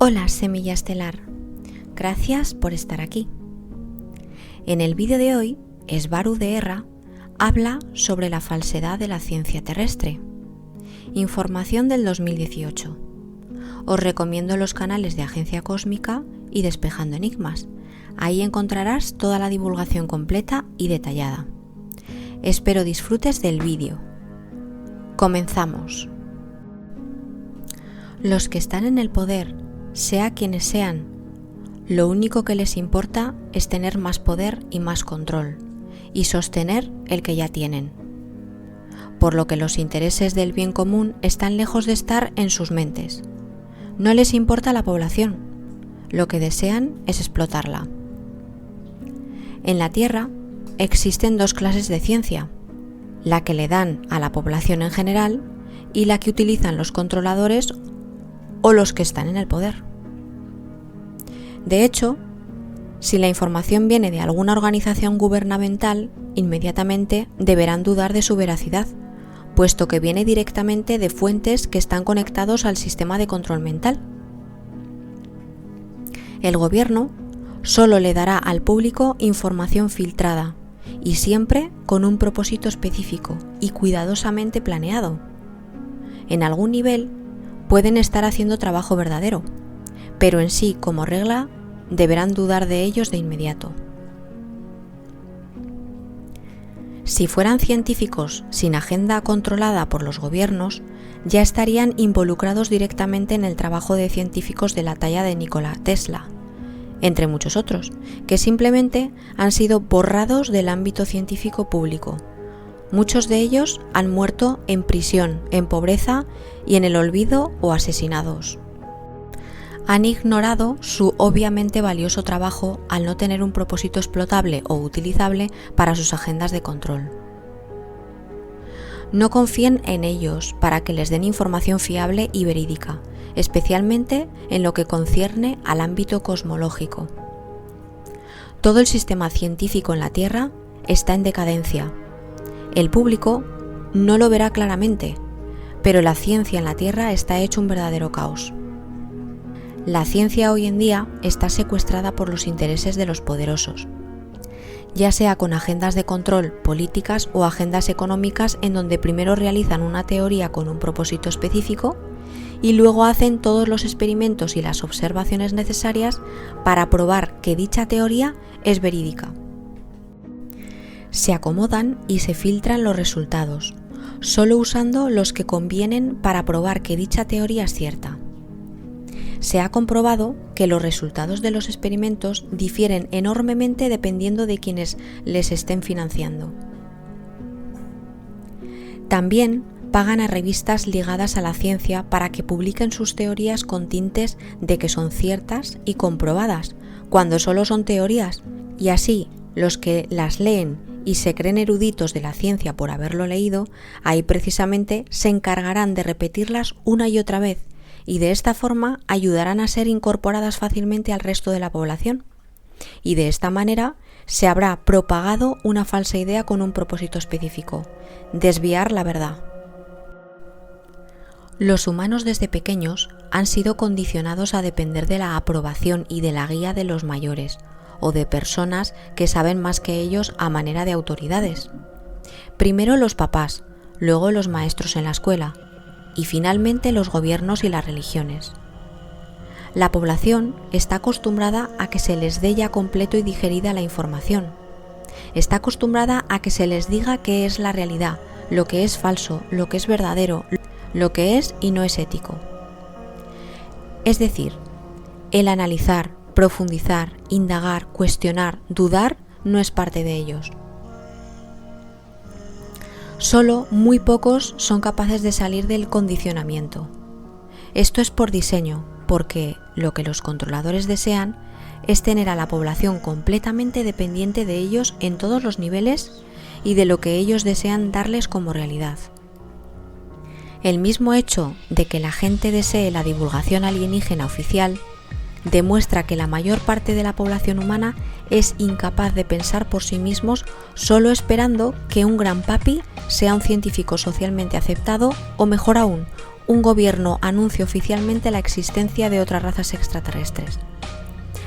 Hola, Semilla Estelar. Gracias por estar aquí. En el vídeo de hoy, Esbaru de Erra habla sobre la falsedad de la ciencia terrestre. Información del 2018. Os recomiendo los canales de Agencia Cósmica y Despejando Enigmas. Ahí encontrarás toda la divulgación completa y detallada. Espero disfrutes del vídeo. Comenzamos. Los que están en el poder, sea quienes sean, lo único que les importa es tener más poder y más control, y sostener el que ya tienen. Por lo que los intereses del bien común están lejos de estar en sus mentes. No les importa la población, lo que desean es explotarla. En la Tierra existen dos clases de ciencia, la que le dan a la población en general y la que utilizan los controladores o los que están en el poder. De hecho, si la información viene de alguna organización gubernamental, inmediatamente deberán dudar de su veracidad, puesto que viene directamente de fuentes que están conectados al sistema de control mental. El gobierno solo le dará al público información filtrada y siempre con un propósito específico y cuidadosamente planeado. En algún nivel pueden estar haciendo trabajo verdadero, pero en sí, como regla, deberán dudar de ellos de inmediato. Si fueran científicos sin agenda controlada por los gobiernos, ya estarían involucrados directamente en el trabajo de científicos de la talla de Nikola Tesla, entre muchos otros, que simplemente han sido borrados del ámbito científico público. Muchos de ellos han muerto en prisión, en pobreza y en el olvido o asesinados. Han ignorado su obviamente valioso trabajo al no tener un propósito explotable o utilizable para sus agendas de control. No confíen en ellos para que les den información fiable y verídica, especialmente en lo que concierne al ámbito cosmológico. Todo el sistema científico en la Tierra está en decadencia. El público no lo verá claramente, pero la ciencia en la Tierra está hecho un verdadero caos. La ciencia hoy en día está secuestrada por los intereses de los poderosos, ya sea con agendas de control políticas o agendas económicas en donde primero realizan una teoría con un propósito específico y luego hacen todos los experimentos y las observaciones necesarias para probar que dicha teoría es verídica. Se acomodan y se filtran los resultados, solo usando los que convienen para probar que dicha teoría es cierta. Se ha comprobado que los resultados de los experimentos difieren enormemente dependiendo de quienes les estén financiando. También pagan a revistas ligadas a la ciencia para que publiquen sus teorías con tintes de que son ciertas y comprobadas, cuando solo son teorías, y así los que las leen y se creen eruditos de la ciencia por haberlo leído, ahí precisamente se encargarán de repetirlas una y otra vez, y de esta forma ayudarán a ser incorporadas fácilmente al resto de la población. Y de esta manera se habrá propagado una falsa idea con un propósito específico: desviar la verdad. Los humanos desde pequeños han sido condicionados a depender de la aprobación y de la guía de los mayores, o de personas que saben más que ellos a manera de autoridades. Primero los papás, luego los maestros en la escuela, y finalmente los gobiernos y las religiones. La población está acostumbrada a que se les dé ya completo y digerida la información. Está acostumbrada a que se les diga qué es la realidad, lo que es falso, lo que es verdadero, lo que es y no es ético. Es decir, el analizar, profundizar, indagar, cuestionar, dudar no es parte de ellos. Solo muy pocos son capaces de salir del condicionamiento. Esto es por diseño, porque lo que los controladores desean es tener a la población completamente dependiente de ellos en todos los niveles y de lo que ellos desean darles como realidad. El mismo hecho de que la gente desee la divulgación alienígena oficial demuestra que la mayor parte de la población humana es incapaz de pensar por sí mismos, solo esperando que un gran papi sea un científico socialmente aceptado o, mejor aún, un gobierno anuncie oficialmente la existencia de otras razas extraterrestres.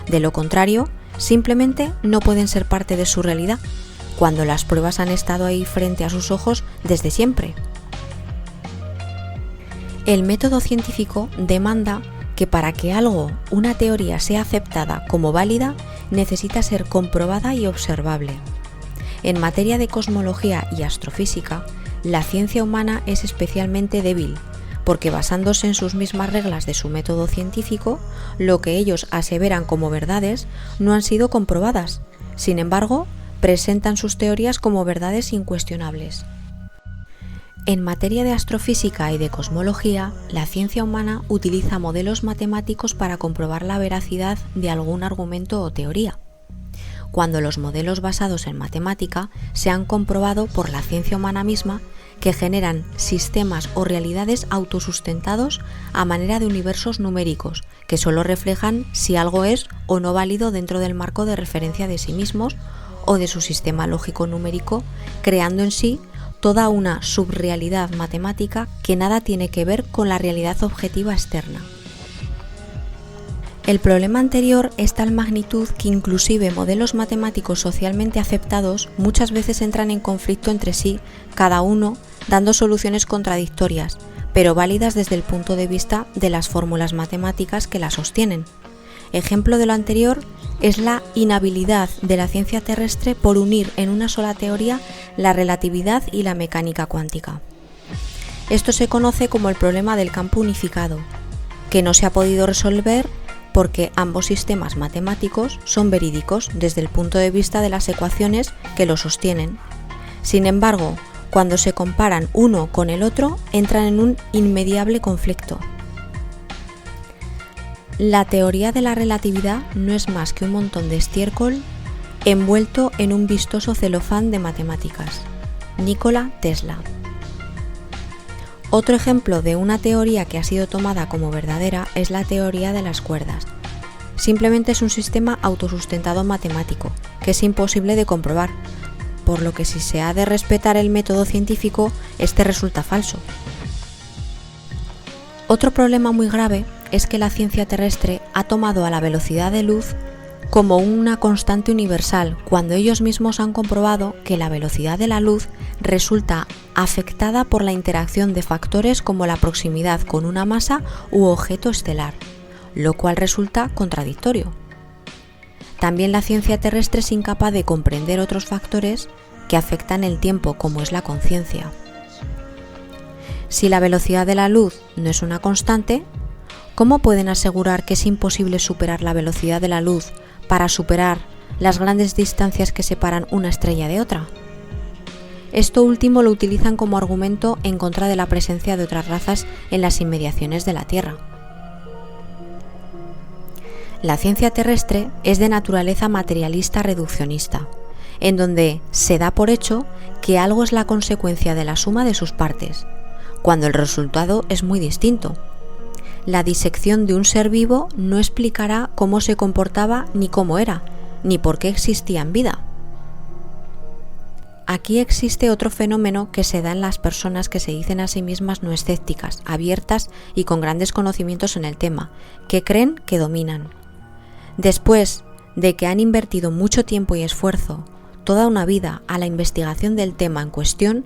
De lo contrario, simplemente no pueden ser parte de su realidad, cuando las pruebas han estado ahí frente a sus ojos desde siempre. El método científico demanda que para que algo, una teoría, sea aceptada como válida, necesita ser comprobada y observable. En materia de cosmología y astrofísica, la ciencia humana es especialmente débil, porque basándose en sus mismas reglas de su método científico, lo que ellos aseveran como verdades no han sido comprobadas. Sin embargo, presentan sus teorías como verdades incuestionables. En materia de astrofísica y de cosmología, la ciencia humana utiliza modelos matemáticos para comprobar la veracidad de algún argumento o teoría. Cuando los modelos basados en matemática se han comprobado por la ciencia humana misma que generan sistemas o realidades autosustentados a manera de universos numéricos que solo reflejan si algo es o no válido dentro del marco de referencia de sí mismos o de su sistema lógico numérico, creando en sí toda una subrealidad matemática que nada tiene que ver con la realidad objetiva externa. El problema anterior es tal magnitud que inclusive modelos matemáticos socialmente aceptados muchas veces entran en conflicto entre sí, cada uno dando soluciones contradictorias, pero válidas desde el punto de vista de las fórmulas matemáticas que las sostienen. Ejemplo de lo anterior es la inhabilidad de la ciencia terrestre por unir en una sola teoría la relatividad y la mecánica cuántica. Esto se conoce como el problema del campo unificado, que no se ha podido resolver porque ambos sistemas matemáticos son verídicos desde el punto de vista de las ecuaciones que lo sostienen. Sin embargo, cuando se comparan uno con el otro, entran en un inmediable conflicto. La teoría de la relatividad no es más que un montón de estiércol envuelto en un vistoso celofán de matemáticas. Nikola Tesla. Otro ejemplo de una teoría que ha sido tomada como verdadera es la teoría de las cuerdas. Simplemente es un sistema autosustentado matemático, que es imposible de comprobar, por lo que si se ha de respetar el método científico, este resulta falso. Otro problema muy grave es que la ciencia terrestre ha tomado a la velocidad de luz como una constante universal, cuando ellos mismos han comprobado que la velocidad de la luz resulta afectada por la interacción de factores como la proximidad con una masa u objeto estelar, lo cual resulta contradictorio. También la ciencia terrestre es incapaz de comprender otros factores que afectan el tiempo, como es la conciencia. Si la velocidad de la luz no es una constante, ¿cómo pueden asegurar que es imposible superar la velocidad de la luz para superar las grandes distancias que separan una estrella de otra? Esto último lo utilizan como argumento en contra de la presencia de otras razas en las inmediaciones de la Tierra. La ciencia terrestre es de naturaleza materialista reduccionista, en donde se da por hecho que algo es la consecuencia de la suma de sus partes, cuando el resultado es muy distinto. La disección de un ser vivo no explicará cómo se comportaba ni cómo era, ni por qué existía en vida. Aquí existe otro fenómeno que se da en las personas que se dicen a sí mismas no escépticas, abiertas y con grandes conocimientos en el tema, que creen que dominan. Después de que han invertido mucho tiempo y esfuerzo, toda una vida, a la investigación del tema en cuestión,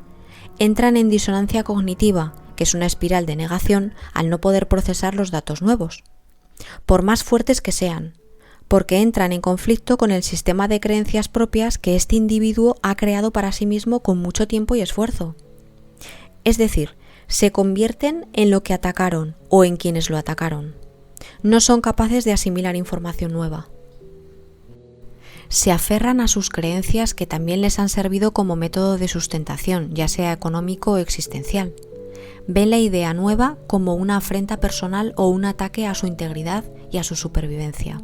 entran en disonancia cognitiva, que es una espiral de negación al no poder procesar los datos nuevos, por más fuertes que sean, porque entran en conflicto con el sistema de creencias propias que este individuo ha creado para sí mismo con mucho tiempo y esfuerzo. Es decir, se convierten en lo que atacaron o en quienes lo atacaron. No son capaces de asimilar información nueva. Se aferran a sus creencias que también les han servido como método de sustentación, ya sea económico o existencial. Ven la idea nueva como una afrenta personal o un ataque a su integridad y a su supervivencia.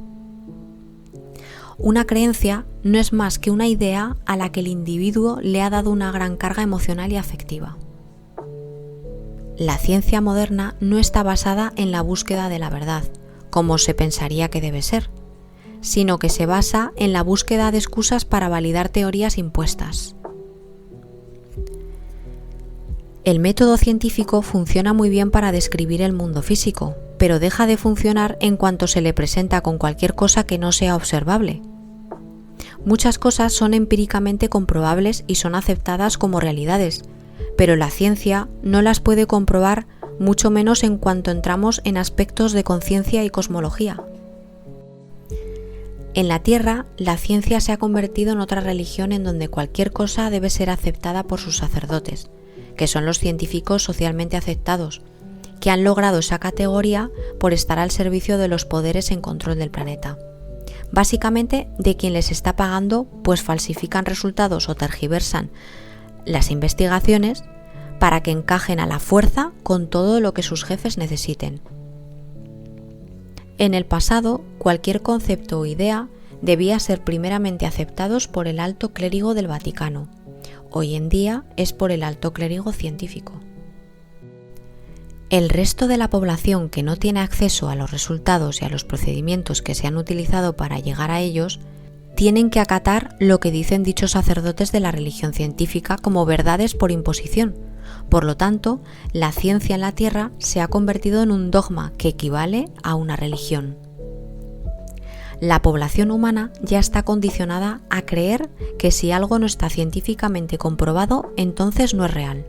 Una creencia no es más que una idea a la que el individuo le ha dado una gran carga emocional y afectiva. La ciencia moderna no está basada en la búsqueda de la verdad, como se pensaría que debe ser, sino que se basa en la búsqueda de excusas para validar teorías impuestas. El método científico funciona muy bien para describir el mundo físico, pero deja de funcionar en cuanto se le presenta con cualquier cosa que no sea observable. Muchas cosas son empíricamente comprobables y son aceptadas como realidades, pero la ciencia no las puede comprobar, mucho menos en cuanto entramos en aspectos de conciencia y cosmología. En la Tierra, la ciencia se ha convertido en otra religión en donde cualquier cosa debe ser aceptada por sus sacerdotes, que son los científicos socialmente aceptados, que han logrado esa categoría por estar al servicio de los poderes en control del planeta. Básicamente de quien les está pagando, pues falsifican resultados o tergiversan las investigaciones para que encajen a la fuerza con todo lo que sus jefes necesiten. En el pasado, cualquier concepto o idea debía ser primeramente aceptados por el alto clérigo del Vaticano. Hoy en día es por el alto clérigo científico. El resto de la población que no tiene acceso a los resultados y a los procedimientos que se han utilizado para llegar a ellos, tienen que acatar lo que dicen dichos sacerdotes de la religión científica como verdades por imposición. Por lo tanto, la ciencia en la Tierra se ha convertido en un dogma que equivale a una religión. La población humana ya está condicionada a creer que si algo no está científicamente comprobado, entonces no es real.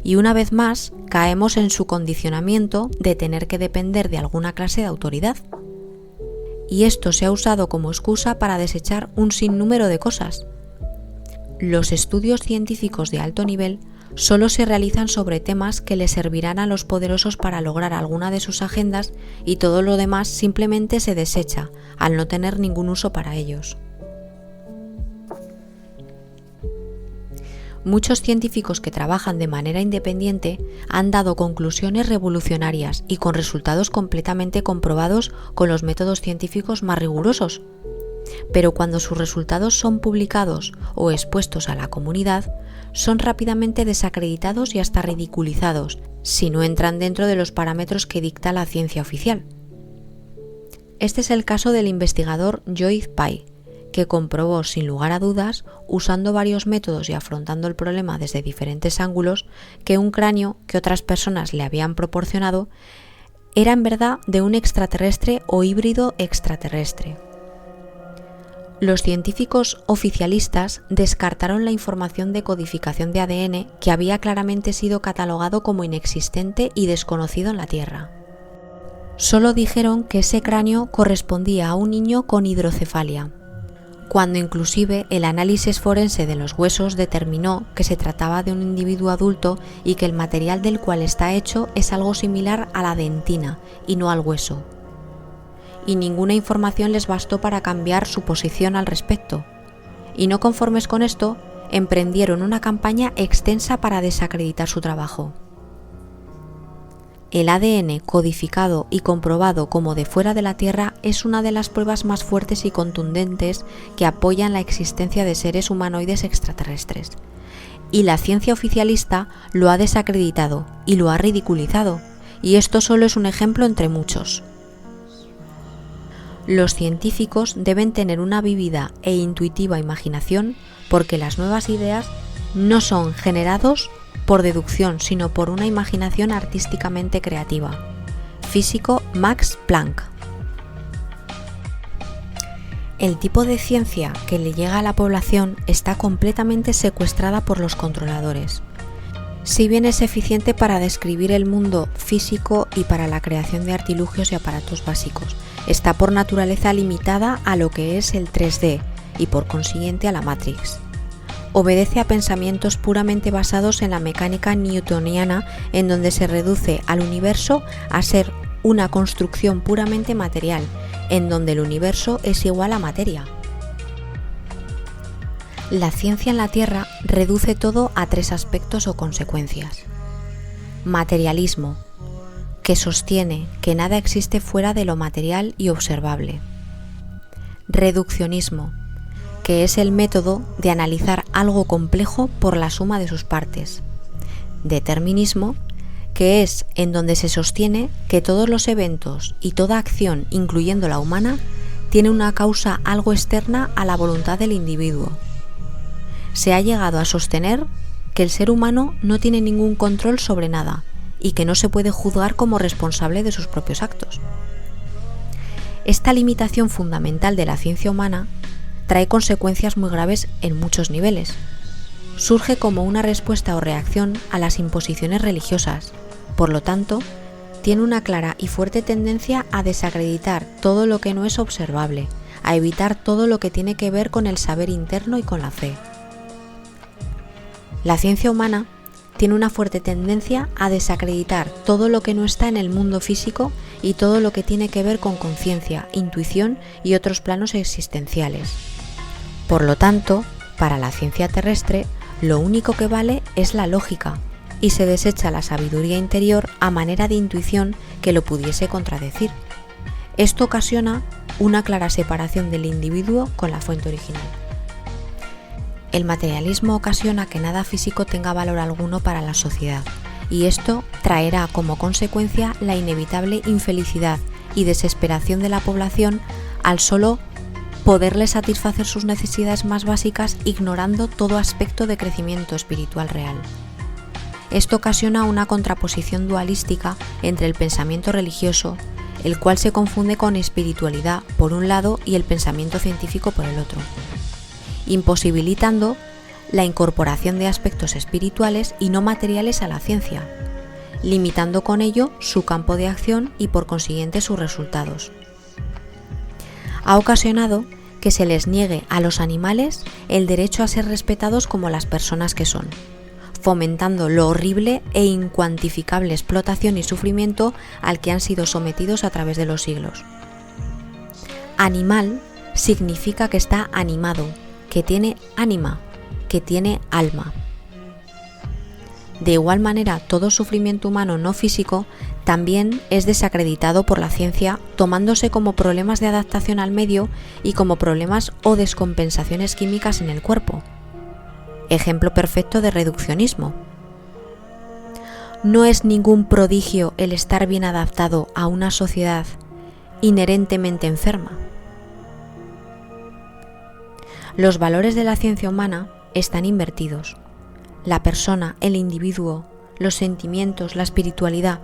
Y una vez más, caemos en su condicionamiento de tener que depender de alguna clase de autoridad. Y esto se ha usado como excusa para desechar un sinnúmero de cosas. Los estudios científicos de alto nivel solo se realizan sobre temas que les servirán a los poderosos para lograr alguna de sus agendas y todo lo demás simplemente se desecha, al no tener ningún uso para ellos. Muchos científicos que trabajan de manera independiente han dado conclusiones revolucionarias y con resultados completamente comprobados con los métodos científicos más rigurosos. Pero cuando sus resultados son publicados o expuestos a la comunidad, son rápidamente desacreditados y hasta ridiculizados si no entran dentro de los parámetros que dicta la ciencia oficial. Este es el caso del investigador Joy Pye, que comprobó sin lugar a dudas, usando varios métodos y afrontando el problema desde diferentes ángulos, que un cráneo que otras personas le habían proporcionado era en verdad de un extraterrestre o híbrido extraterrestre. Los científicos oficialistas descartaron la información de codificación de ADN que había claramente sido catalogado como inexistente y desconocido en la Tierra. Solo dijeron que ese cráneo correspondía a un niño con hidrocefalia, cuando inclusive el análisis forense de los huesos determinó que se trataba de un individuo adulto y que el material del cual está hecho es algo similar a la dentina y no al hueso. Y ninguna información les bastó para cambiar su posición al respecto. Y no conformes con esto, emprendieron una campaña extensa para desacreditar su trabajo. El ADN codificado y comprobado como de fuera de la Tierra es una de las pruebas más fuertes y contundentes que apoyan la existencia de seres humanoides extraterrestres. Y la ciencia oficialista lo ha desacreditado y lo ha ridiculizado, y esto solo es un ejemplo entre muchos. Los científicos deben tener una vívida e intuitiva imaginación porque las nuevas ideas no son generados por deducción, sino por una imaginación artísticamente creativa. Físico Max Planck. El tipo de ciencia que le llega a la población está completamente secuestrada por los controladores. Si bien es eficiente para describir el mundo físico y para la creación de artilugios y aparatos básicos, está por naturaleza limitada a lo que es el 3D y por consiguiente a la Matrix. Obedece a pensamientos puramente basados en la mecánica newtoniana, en donde se reduce al universo a ser una construcción puramente material, en donde el universo es igual a materia. La ciencia en la Tierra reduce todo a 3 aspectos o consecuencias. Materialismo, que sostiene que nada existe fuera de lo material y observable. Reduccionismo, que es el método de analizar algo complejo por la suma de sus partes. Determinismo, que es en donde se sostiene que todos los eventos y toda acción, incluyendo la humana, tiene una causa algo externa a la voluntad del individuo. Se ha llegado a sostener que el ser humano no tiene ningún control sobre nada y que no se puede juzgar como responsable de sus propios actos. Esta limitación fundamental de la ciencia humana trae consecuencias muy graves en muchos niveles. Surge como una respuesta o reacción a las imposiciones religiosas. Por lo tanto, tiene una clara y fuerte tendencia a desacreditar todo lo que no es observable, a evitar todo lo que tiene que ver con el saber interno y con la fe. La ciencia humana tiene una fuerte tendencia a desacreditar todo lo que no está en el mundo físico y todo lo que tiene que ver con conciencia, intuición y otros planos existenciales. Por lo tanto, para la ciencia terrestre, lo único que vale es la lógica, y se desecha la sabiduría interior a manera de intuición que lo pudiese contradecir. Esto ocasiona una clara separación del individuo con la fuente original. El materialismo ocasiona que nada físico tenga valor alguno para la sociedad, y esto traerá como consecuencia la inevitable infelicidad y desesperación de la población al solo poderle satisfacer sus necesidades más básicas ignorando todo aspecto de crecimiento espiritual real. Esto ocasiona una contraposición dualística entre el pensamiento religioso, el cual se confunde con espiritualidad por un lado y el pensamiento científico por el otro, imposibilitando la incorporación de aspectos espirituales y no materiales a la ciencia, limitando con ello su campo de acción y por consiguiente sus resultados. Ha ocasionado que se les niegue a los animales el derecho a ser respetados como las personas que son, fomentando lo horrible e incuantificable explotación y sufrimiento al que han sido sometidos a través de los siglos. Animal significa que está animado, que tiene ánima, que tiene alma. De igual manera, todo sufrimiento humano no físico también es desacreditado por la ciencia, tomándose como problemas de adaptación al medio y como problemas o descompensaciones químicas en el cuerpo. Ejemplo perfecto de reduccionismo. No es ningún prodigio el estar bien adaptado a una sociedad inherentemente enferma. Los valores de la ciencia humana están invertidos. La persona, el individuo, los sentimientos, la espiritualidad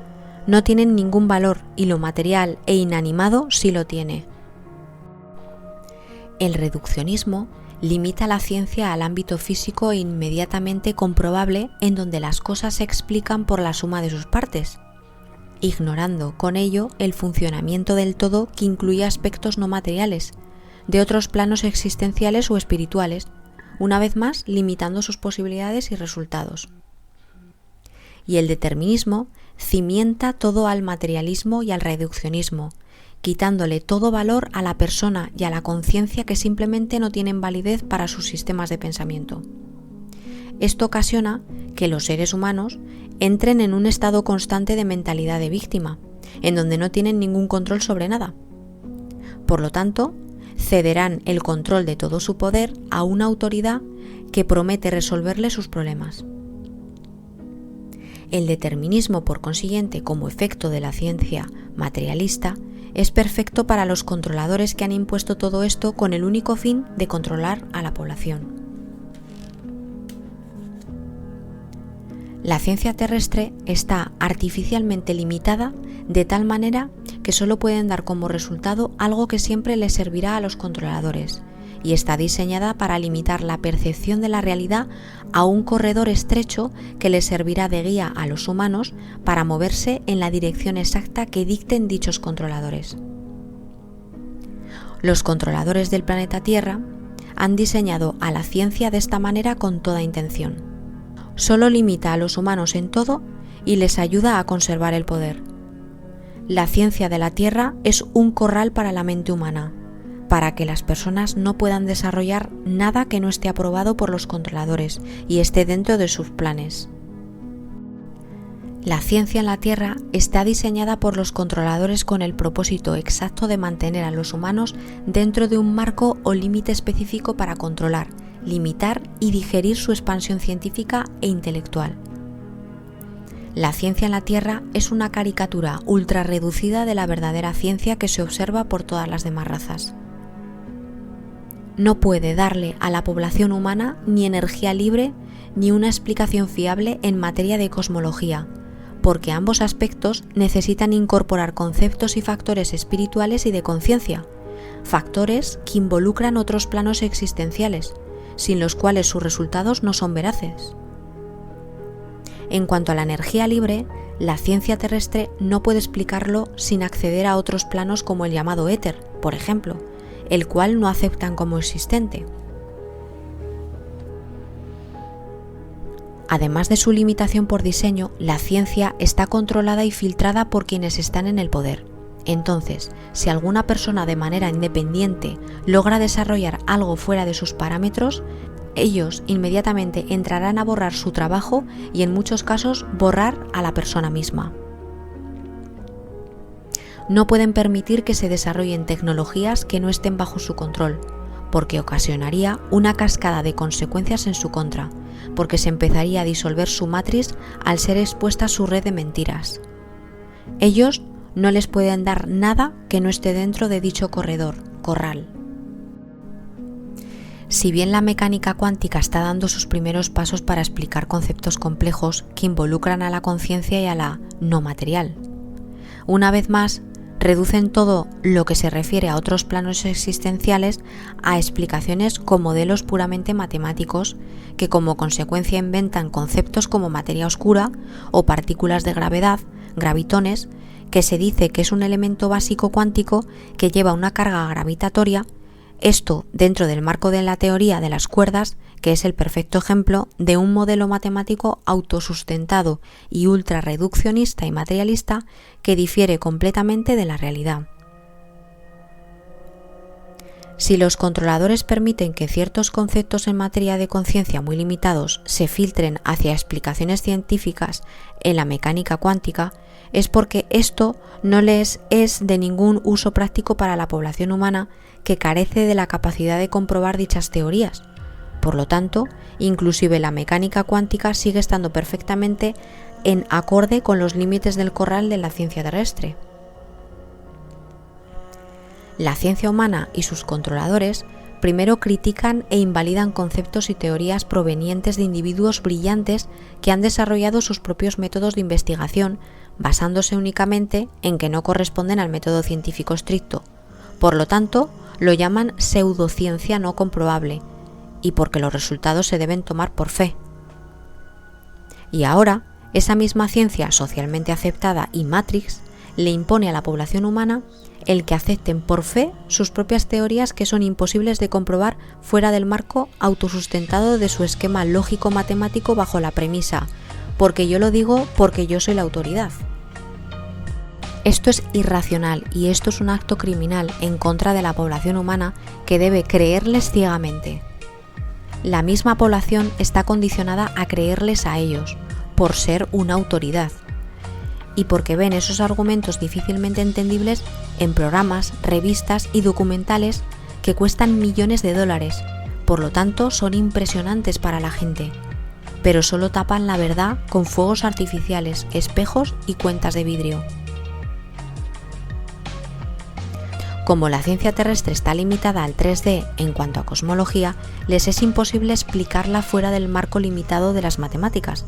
no tienen ningún valor y lo material e inanimado sí lo tiene. El reduccionismo limita la ciencia al ámbito físico e inmediatamente comprobable en donde las cosas se explican por la suma de sus partes, ignorando con ello el funcionamiento del todo que incluye aspectos no materiales, de otros planos existenciales o espirituales, una vez más limitando sus posibilidades y resultados. Y el determinismo cimienta todo al materialismo y al reduccionismo, quitándole todo valor a la persona y a la conciencia que simplemente no tienen validez para sus sistemas de pensamiento. Esto ocasiona que los seres humanos entren en un estado constante de mentalidad de víctima, en donde no tienen ningún control sobre nada. Por lo tanto, cederán el control de todo su poder a una autoridad que promete resolverle sus problemas. El determinismo, por consiguiente, como efecto de la ciencia materialista, es perfecto para los controladores que han impuesto todo esto con el único fin de controlar a la población. La ciencia terrestre está artificialmente limitada de tal manera que solo pueden dar como resultado algo que siempre les servirá a los controladores, y está diseñada para limitar la percepción de la realidad a un corredor estrecho que les servirá de guía a los humanos para moverse en la dirección exacta que dicten dichos controladores. Los controladores del planeta Tierra han diseñado a la ciencia de esta manera con toda intención. Solo limita a los humanos en todo y les ayuda a conservar el poder. La ciencia de la Tierra es un corral para la mente humana, para que las personas no puedan desarrollar nada que no esté aprobado por los controladores y esté dentro de sus planes. La ciencia en la Tierra está diseñada por los controladores con el propósito exacto de mantener a los humanos dentro de un marco o límite específico para controlar, limitar y digerir su expansión científica e intelectual. La ciencia en la Tierra es una caricatura ultra reducida de la verdadera ciencia que se observa por todas las demás razas. no puede darle a la población humana ni energía libre ni una explicación fiable en materia de cosmología, porque ambos aspectos necesitan incorporar conceptos y factores espirituales y de conciencia, factores que involucran otros planos existenciales, sin los cuales sus resultados no son veraces. En cuanto a la energía libre, la ciencia terrestre no puede explicarlo sin acceder a otros planos como el llamado éter, por ejemplo, el cual no aceptan como existente. Además de su limitación por diseño, la ciencia está controlada y filtrada por quienes están en el poder. Entonces, si alguna persona de manera independiente logra desarrollar algo fuera de sus parámetros, ellos inmediatamente entrarán a borrar su trabajo y en muchos casos borrar a la persona misma. No pueden permitir que se desarrollen tecnologías que no estén bajo su control, porque ocasionaría una cascada de consecuencias en su contra, porque se empezaría a disolver su matriz al ser expuesta a su red de mentiras. Ellos no les pueden dar nada que no esté dentro de dicho corral. Si bien la mecánica cuántica está dando sus primeros pasos para explicar conceptos complejos que involucran a la conciencia y a la no material, una vez más, reducen todo lo que se refiere a otros planos existenciales a explicaciones con modelos puramente matemáticos que como consecuencia inventan conceptos como materia oscura o partículas de gravedad, gravitones, que se dice que es un elemento básico cuántico que lleva una carga gravitatoria, esto dentro del marco de la teoría de las cuerdas, que es el perfecto ejemplo de un modelo matemático autosustentado y ultra reduccionista y materialista que difiere completamente de la realidad. Si los controladores permiten que ciertos conceptos en materia de conciencia muy limitados se filtren hacia explicaciones científicas en la mecánica cuántica, es porque esto no les es de ningún uso práctico para la población humana que carece de la capacidad de comprobar dichas teorías. Por lo tanto, inclusive la mecánica cuántica sigue estando perfectamente en acorde con los límites del corral de la ciencia terrestre. La ciencia humana y sus controladores primero critican e invalidan conceptos y teorías provenientes de individuos brillantes que han desarrollado sus propios métodos de investigación basándose únicamente en que no corresponden al método científico estricto. Por lo tanto, lo llaman pseudociencia no comprobable, y porque los resultados se deben tomar por fe. Y ahora, esa misma ciencia socialmente aceptada y Matrix le impone a la población humana el que acepten por fe sus propias teorías que son imposibles de comprobar fuera del marco autosustentado de su esquema lógico-matemático bajo la premisa, porque yo lo digo porque yo soy la autoridad. Esto es irracional y esto es un acto criminal en contra de la población humana que debe creerles ciegamente. La misma población está condicionada a creerles a ellos, por ser una autoridad, y porque ven esos argumentos difícilmente entendibles en programas, revistas y documentales que cuestan millones de dólares, por lo tanto son impresionantes para la gente, pero solo tapan la verdad con fuegos artificiales, espejos y cuentas de vidrio. Como la ciencia terrestre está limitada al 3D en cuanto a cosmología, les es imposible explicarla fuera del marco limitado de las matemáticas.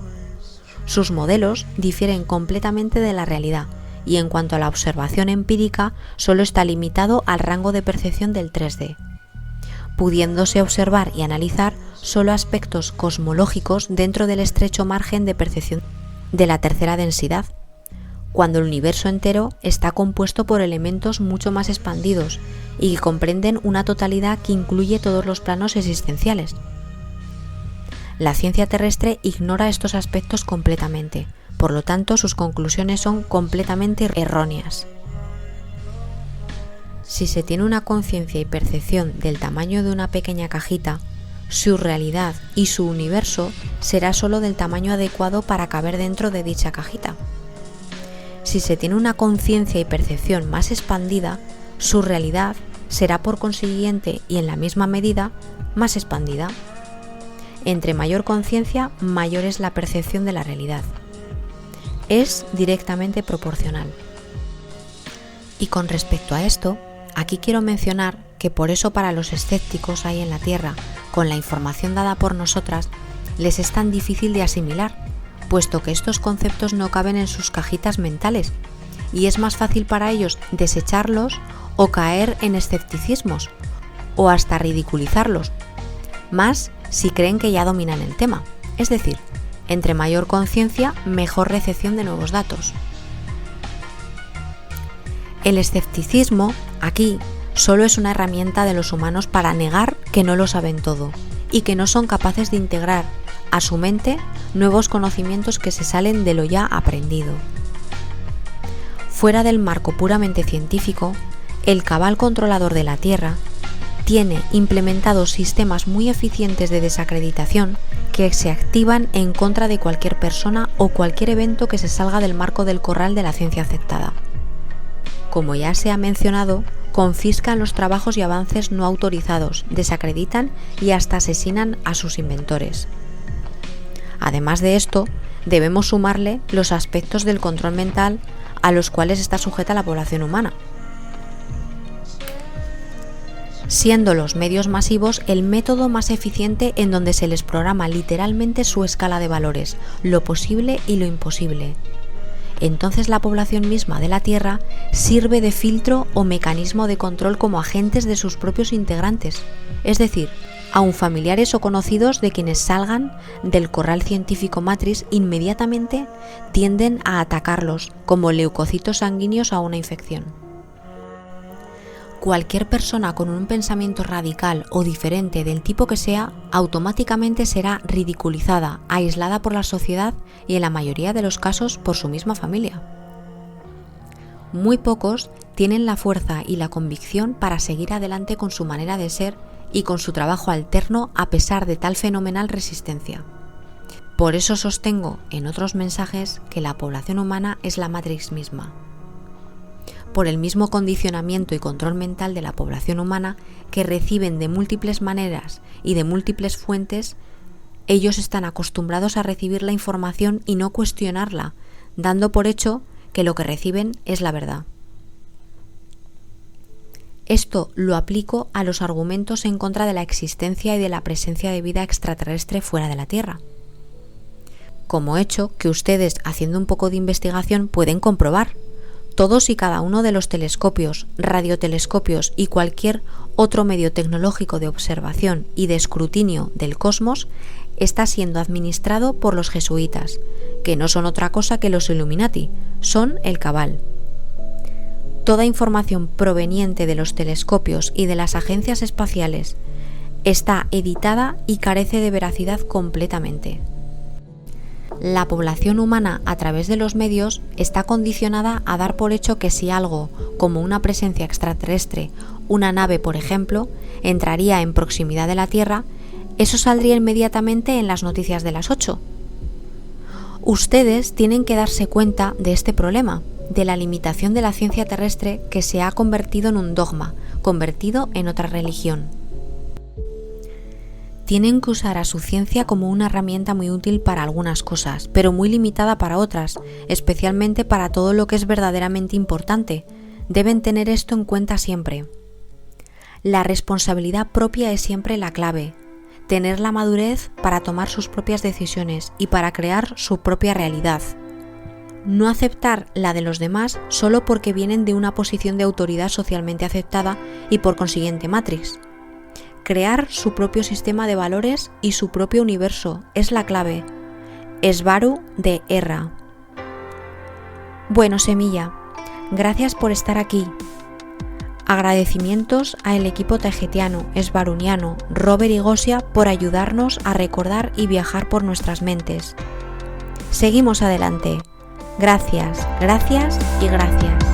Sus modelos difieren completamente de la realidad y en cuanto a la observación empírica solo está limitado al rango de percepción del 3D, pudiéndose observar y analizar solo aspectos cosmológicos dentro del estrecho margen de percepción de la tercera densidad, cuando el universo entero está compuesto por elementos mucho más expandidos y que comprenden una totalidad que incluye todos los planos existenciales. La ciencia terrestre ignora estos aspectos completamente, por lo tanto sus conclusiones son completamente erróneas. Si se tiene una conciencia y percepción del tamaño de una pequeña cajita, su realidad y su universo será solo del tamaño adecuado para caber dentro de dicha cajita. Si se tiene una conciencia y percepción más expandida, su realidad será por consiguiente y en la misma medida más expandida. Entre mayor conciencia, mayor es la percepción de la realidad. Es directamente proporcional. Y con respecto a esto, aquí quiero mencionar que por eso para los escépticos hay en la Tierra, con la información dada por nosotras, les es tan difícil de asimilar, puesto que estos conceptos no caben en sus cajitas mentales, y es más fácil para ellos desecharlos o caer en escepticismos, o hasta ridiculizarlos, más si creen que ya dominan el tema. Es decir, entre mayor conciencia, mejor recepción de nuevos datos. El escepticismo, aquí, solo es una herramienta de los humanos para negar que no lo saben todo y que no son capaces de integrar a su mente nuevos conocimientos que se salen de lo ya aprendido. Fuera del marco puramente científico, el cabal controlador de la Tierra tiene implementados sistemas muy eficientes de desacreditación que se activan en contra de cualquier persona o cualquier evento que se salga del marco del corral de la ciencia aceptada. Como ya se ha mencionado, confiscan los trabajos y avances no autorizados, desacreditan y hasta asesinan a sus inventores. Además de esto, debemos sumarle los aspectos del control mental a los cuales está sujeta la población humana, siendo los medios masivos el método más eficiente en donde se les programa literalmente su escala de valores, lo posible y lo imposible. Entonces la población misma de la Tierra sirve de filtro o mecanismo de control como agentes de sus propios integrantes, es decir, aun familiares o conocidos de quienes salgan del corral científico matriz inmediatamente tienden a atacarlos como leucocitos sanguíneos a una infección. Cualquier persona con un pensamiento radical o diferente del tipo que sea, automáticamente será ridiculizada, aislada por la sociedad y en la mayoría de los casos por su misma familia. Muy pocos tienen la fuerza y la convicción para seguir adelante con su manera de ser y con su trabajo alterno a pesar de tal fenomenal resistencia. Por eso sostengo en otros mensajes que la población humana es la Matrix misma. Por el mismo condicionamiento y control mental de la población humana que reciben de múltiples maneras y de múltiples fuentes, ellos están acostumbrados a recibir la información y no cuestionarla, dando por hecho que lo que reciben es la verdad. Esto lo aplico a los argumentos en contra de la existencia y de la presencia de vida extraterrestre fuera de la Tierra, como hecho que ustedes, haciendo un poco de investigación, pueden comprobar. Todos y cada uno de los telescopios, radiotelescopios y cualquier otro medio tecnológico de observación y de escrutinio del cosmos está siendo administrado por los jesuitas, que no son otra cosa que los Illuminati, son el cabal. Toda información proveniente de los telescopios y de las agencias espaciales está editada y carece de veracidad completamente. La población humana a través de los medios está condicionada a dar por hecho que si algo, como una presencia extraterrestre, una nave por ejemplo, entraría en proximidad de la Tierra, eso saldría inmediatamente en las noticias de las 8. Ustedes tienen que darse cuenta de este problema, de la limitación de la ciencia terrestre que se ha convertido en un dogma, convertido en otra religión. Tienen que usar a su ciencia como una herramienta muy útil para algunas cosas, pero muy limitada para otras, especialmente para todo lo que es verdaderamente importante. Deben tener esto en cuenta siempre. La responsabilidad propia es siempre la clave. Tener la madurez para tomar sus propias decisiones y para crear su propia realidad. No aceptar la de los demás solo porque vienen de una posición de autoridad socialmente aceptada y por consiguiente matrix. Crear su propio sistema de valores y su propio universo es la clave. Esvaru de Erra. Bueno, Semilla, gracias por estar aquí. Agradecimientos al equipo tajetiano, esvaruniano, Robert y Gosia por ayudarnos a recordar y viajar por nuestras mentes. Seguimos adelante. Gracias, gracias y gracias.